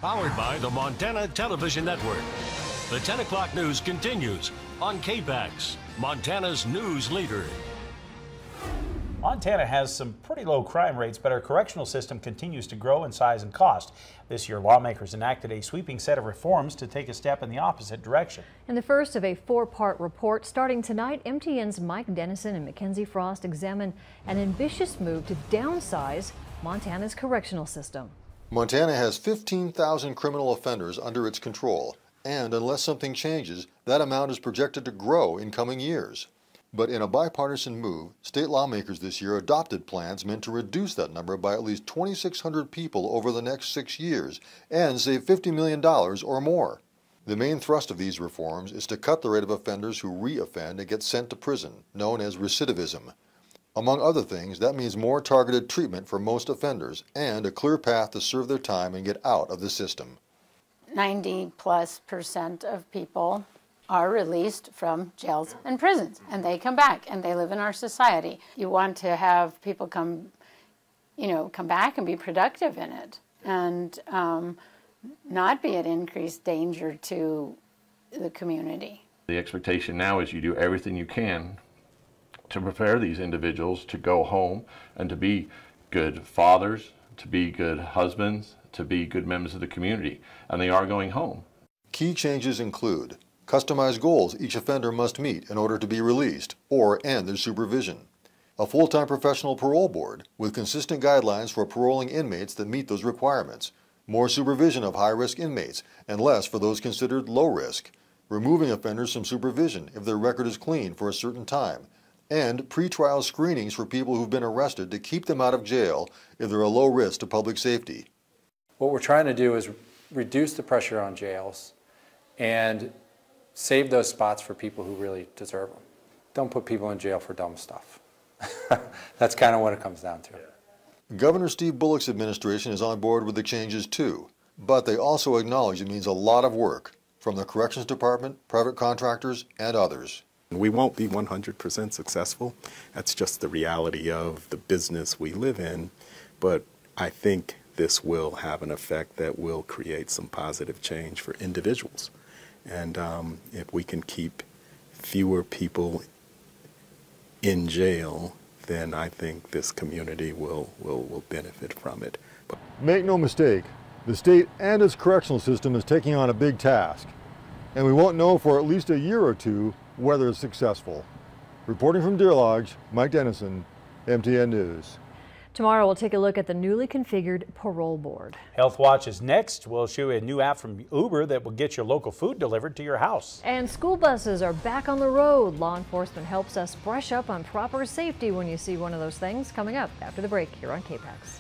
Powered by the Montana Television Network. The 10 o'clock news continues on KPAX, Montana's news leader. Montana has some pretty low crime rates, but our correctional system continues to grow in size and cost. This year, lawmakers enacted a sweeping set of reforms to take a step in the opposite direction. In the first of a four-part report starting tonight, MTN's Mike Dennison and Mackenzie Frost examine an ambitious move to downsize Montana's correctional system. Montana has 15,000 criminal offenders under its control, and unless something changes, that amount is projected to grow in coming years. But in a bipartisan move, state lawmakers this year adopted plans meant to reduce that number by at least 2,600 people over the next 6 years and save $50 million or more. The main thrust of these reforms is to cut the rate of offenders who re-offend and get sent to prison, known as recidivism. Among other things, that means more targeted treatment for most offenders and a clear path to serve their time and get out of the system. 90+% of people are released from jails and prisons, and they come back and they live in our society. You want to have people come back and be productive in it, and not be at increased danger to the community. The expectation now is you do everything you can to prepare these individuals to go home and to be good fathers, to be good husbands, to be good members of the community, and they are going home. Key changes include customized goals each offender must meet in order to be released or end their supervision. A full-time professional parole board with consistent guidelines for paroling inmates that meet those requirements. More supervision of high-risk inmates and less for those considered low risk. Removing offenders from supervision if their record is clean for a certain time. And pretrial screenings for people who've been arrested to keep them out of jail if they're a low risk to public safety. What we're trying to do is reduce the pressure on jails and save those spots for people who really deserve them. Don't put people in jail for dumb stuff. That's kind of what it comes down to. Governor Steve Bullock's administration is on board with the changes too, but they also acknowledge it means a lot of work from the Corrections Department, private contractors, and others. We won't be 100% successful. That's just the reality of the business we live in, but I think this will have an effect that will create some positive change for individuals. And if we can keep fewer people in jail, then I think this community will benefit from it. Make no mistake, the state and its correctional system is taking on a big task, and we won't know for at least a year or two whether it's successful. Reporting from Deer Lodge, Mike Dennison, MTN News. Tomorrow we'll take a look at the newly configured parole board. Health Watch is next. We'll show you a new app from Uber that will get your local food delivered to your house. And school buses are back on the road. Law enforcement helps us brush up on proper safety when you see one of those things. Coming up after the break here on KPAX.